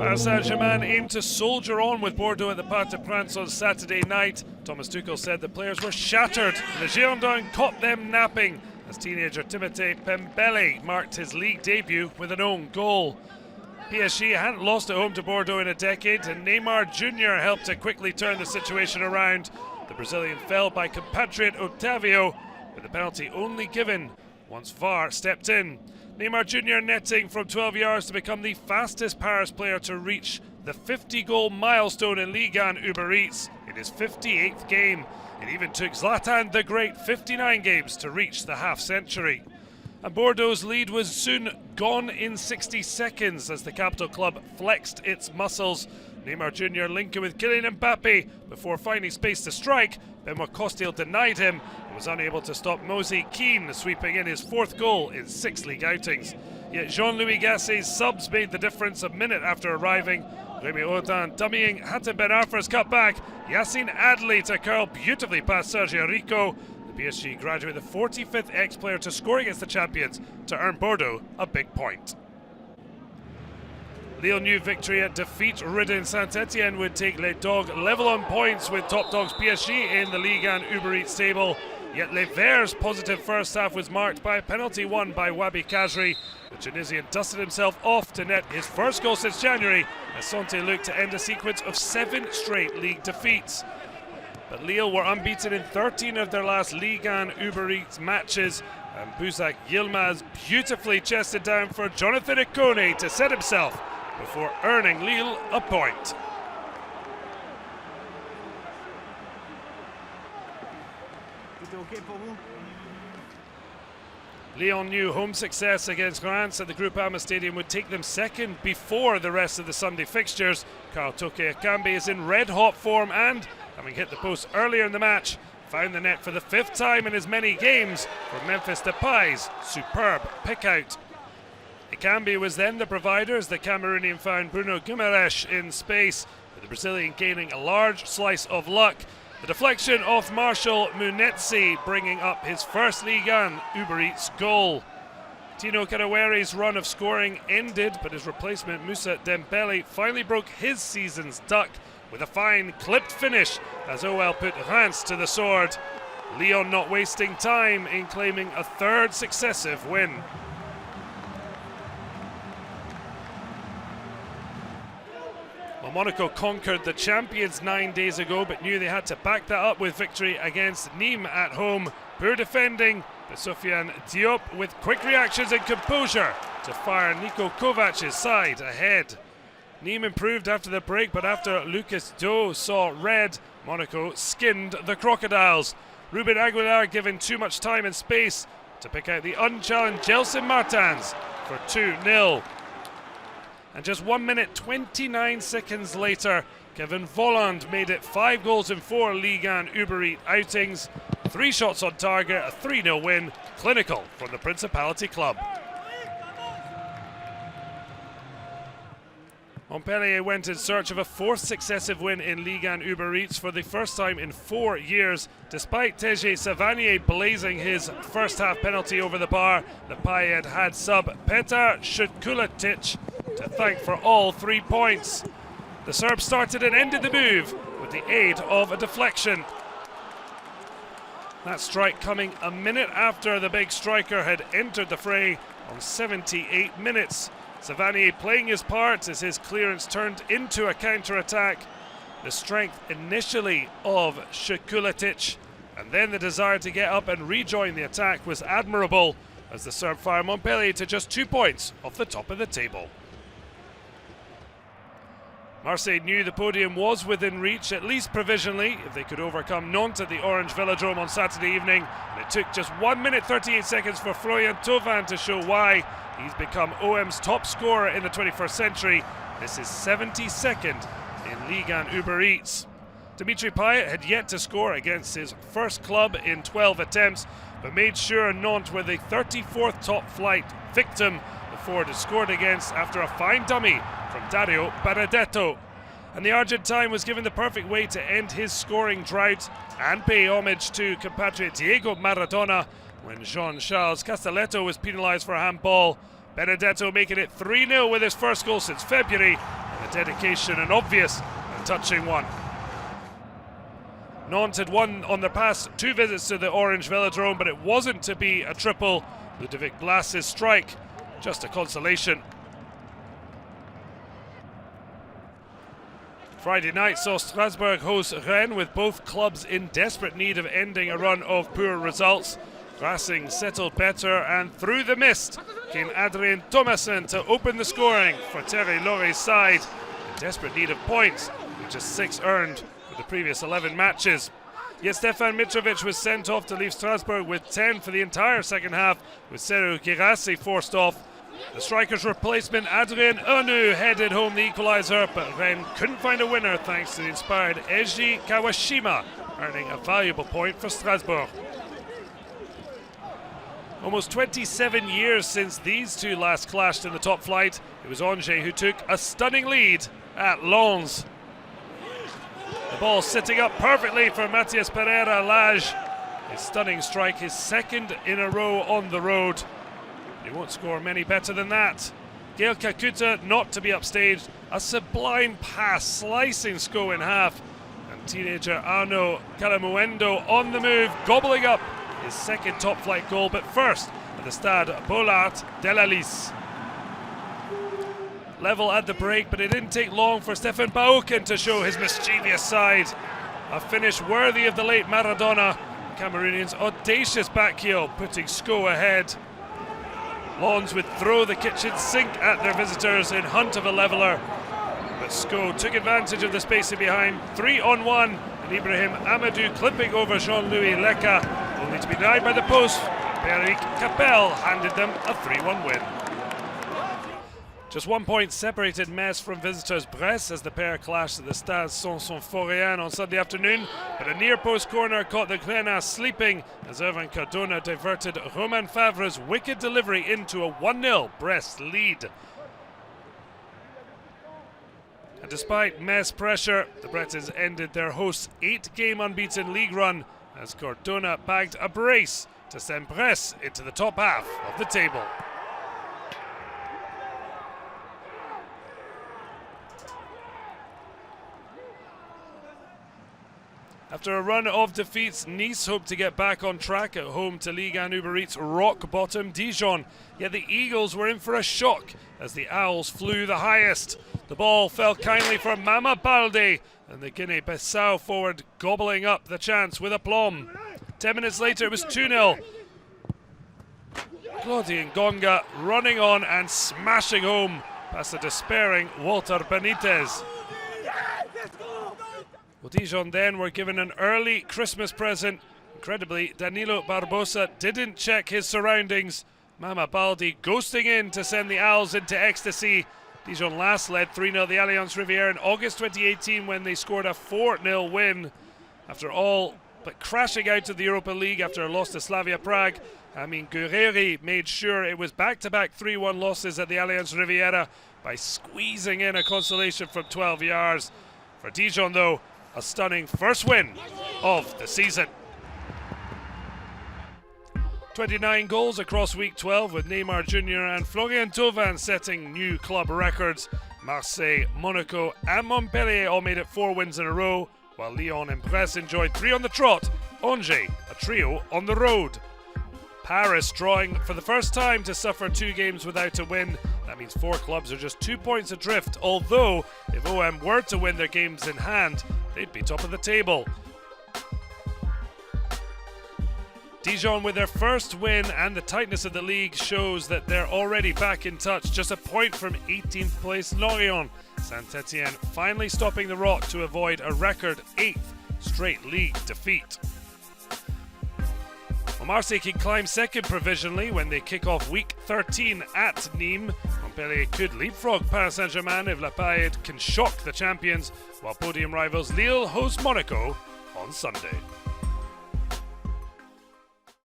Paris Saint-Germain aim to soldier on with Bordeaux at the Parc des Princes on Saturday night. Thomas Tuchel said the players were shattered. The Girondins caught them napping as teenager Timothée Pembele marked his league debut with an own goal. PSG hadn't lost at home to Bordeaux in a decade, and Neymar Jr. helped to quickly turn the situation around. The Brazilian fell by compatriot Otavio, with the penalty only given once VAR stepped in. Neymar Jr. netting from 12 yards to become the fastest Paris player to reach the 50-goal milestone in Ligue 1 Uber Eats in his 58th game. It even took Zlatan the Great 59 games to reach the half-century. And Bordeaux's lead was soon gone in 60 seconds as the capital club flexed its muscles. Neymar Jr. linking with Kylian Mbappe before finding space to strike. Benoit Costil denied him and was unable to stop Moise Kean, sweeping in his 4th goal in 6 league outings. Yet Jean-Louis Gasset's subs made the difference a minute after arriving. Rémi Audin dummying Hatem Ben Arfa's cutback. Yassine Adli to curl beautifully past Sergio Rico. The PSG graduate the 45th ex-player to score against the champions to earn Bordeaux a big point. Lille new victory at defeat-ridden Saint-Etienne would take Les Dogs level on points with top dogs PSG in the Ligue 1 Uber Eats table. Yet Les Verts' positive first half was marked by a penalty won by Wabi Kazri. The Tunisian dusted himself off to net his first goal since January as Santé looked to end a sequence of 7 straight league defeats. But Lille were unbeaten in 13 of their last Ligue 1 Uber Eats matches, and Bouzac Yilmaz beautifully chested down for Jonathan Ikone to set himself before earning Lille a point. Lyon knew home success against Reims at the Groupama Stadium would take them second before the rest of the Sunday fixtures. Karl Toko Ekambi is in red-hot form and, having hit the post earlier in the match, found the net for the 5th time in as many games for Memphis Depay's superb pick-out. Ekambi was then the provider as the Cameroonian found Bruno Guimaraes in space, with the Brazilian gaining a large slice of luck. The deflection off Marshall Munetsi bringing up his first Ligue 1 Uber Eats goal. Tino Kadeweri's run of scoring ended, but his replacement Moussa Dembele finally broke his season's duck with a fine clipped finish as OL put Reims to the sword. Lyon not wasting time in claiming a 3rd successive win. Well, Monaco conquered the champions 9 days ago, but knew they had to back that up with victory against Nîmes at home. Poor defending, but Sofiane Diop with quick reactions and composure to fire Niko Kovac's side ahead. Nîmes improved after the break, but after Lucas Do saw red, Monaco skinned the Crocodiles. Ruben Aguilar given too much time and space to pick out the unchallenged Gelson Martins for 2-0. And just 1 minute 29 seconds later, Kevin Volland made it 5 goals in 4 Ligue 1 Uber Eats outings, 3 shots on target, a 3-0 win, clinical from the Principality club. Montpellier went in search of a 4th successive win in Ligue 1 Uber Eats for the first time in 4 years. Despite Teje Savanier blazing his first half penalty over the bar, the Payet had sub Petar Šukuličić to thank for all 3 points. The Serb started and ended the move with the aid of a deflection. That strike coming a minute after the big striker had entered the fray on 78 minutes. Savanier playing his part as his clearance turned into a counter-attack. The strength initially of Šukuličić and then the desire to get up and rejoin the attack was admirable as the Serb fire Montpellier to just 2 points off the top of the table. Marseille knew the podium was within reach, at least provisionally, if they could overcome Nantes at the Orange Velodrome on Saturday evening. And it took just 1 minute 38 seconds for Florian Thauvin to show why he's become OM's top scorer in the 21st century. This is 72nd in Ligue 1 Uber Eats. Dimitri Payet had yet to score against his first club in 12 attempts, but made sure Nantes were the 34th top flight victim the forward had scored against after a fine dummy from Dario Benedetto. And the Argentine was given the perfect way to end his scoring drought and pay homage to compatriot Diego Maradona when Jean-Charles Castelletto was penalised for a handball. Benedetto making it 3-0 with his first goal since February, and a dedication, an obvious and touching one. Nantes had won on their past 2 visits to the Orange Velodrome, but it wasn't to be a triple. Ludovic Blas's strike, just a consolation. Friday night saw Strasbourg host Rennes, with both clubs in desperate need of ending a run of poor results. Racing settled better, and through the mist came Adrien Thomassen to open the scoring for Thierry Laurey's side, in desperate need of points, with just 6 earned for the previous 11 matches. Yet Stefan Mitrovic was sent off to leave Strasbourg with 10 for the entire second half, with Serhou Guirassy forced off. The striker's replacement, Adrien Arnaud, headed home the equaliser, but Rennes couldn't find a winner thanks to the inspired Eiji Kawashima, earning a valuable point for Strasbourg. Almost 27 years since these two last clashed in the top flight, it was Angers who took a stunning lead at Lens. The ball sitting up perfectly for Mathias Pereira LAGE. His stunning strike, his second in a row on the road. He won't score many better than that. Gael Kakuta not to be upstaged. A sublime pass slicing Sco in half. And teenager Arnaud Kalimuendo on the move, gobbling up his second top flight goal, but first at the Stade Bollard de la Lys. Level at the break, but it didn't take long for Stéphane BAHOKEN to show his mischievous side. A finish worthy of the late Maradona. Cameroonian's audacious back heel putting Sco ahead. Lens would throw the kitchen sink at their visitors in hunt of a leveller, but Sco took advantage of the spacing behind. 3-on-1, and Ibrahim Amadou clipping over Jean-Louis Lecca, only to be denied by the post. Eric Capel handed them a 3-1 win. Just 1 point separated Metz from visitors Brest as the pair clashed at the Stade Saint-Symphorien on Sunday afternoon, but a near-post corner caught the RENNAIS sleeping as Irvin Cardona diverted Romain Favre's wicked delivery into a 1-0 Brest lead. And despite Metz pressure, the Bretons ended their hosts' 8-game unbeaten league run as Cardona bagged a brace to send Brest into the top half of the table. After a run of defeats, Nice hoped to get back on track at home to Ligue 1 Uber Eats rock bottom Dijon. Yet the Eagles were in for a shock as the Owls flew the highest. The ball fell kindly for Mama Balde, and the Guinea-Bissau forward gobbling up the chance with aplomb. 10 minutes later it was 2-0. Claudien Gonga running on and smashing home past the despairing Walter Benitez. Well, Dijon then were given an early Christmas present. Incredibly, Danilo Barbosa didn't check his surroundings. Mama Baldi ghosting in to send the Owls into ecstasy. Dijon last led 3-0 the Allianz Riviera in August 2018 when they scored a 4-0 win. After all but crashing out of the Europa League after a loss to Slavia Prague, Amin Guerreri made sure it was back-to-back 3-1 losses at the Allianz Riviera by squeezing in a consolation from 12 yards. For Dijon, though, a stunning first win of the season. 29 goals across week 12 with Neymar Jr. and Florian Thauvin setting new club records. Marseille, Monaco and Montpellier all made it 4 wins in a row, while Lyon and Brest enjoyed 3 on the trot. Angers, a trio on the road. Paris drawing for the first time to suffer 2 games without a win. That means 4 clubs are just 2 points adrift, although if OM were to win their games in hand, they'd be top of the table. Dijon with their first win, and the tightness of the league shows that they're already back in touch, just a point from 18th place Lorient. Saint-Etienne finally stopping the rot to avoid a record 8th straight league defeat. Well, Marseille can climb second provisionally when they kick off week 13 at Nîmes. Montpellier could leapfrog Paris Saint-Germain if La Paillade can shock the champions, while podium rivals Lille host Monaco on Sunday.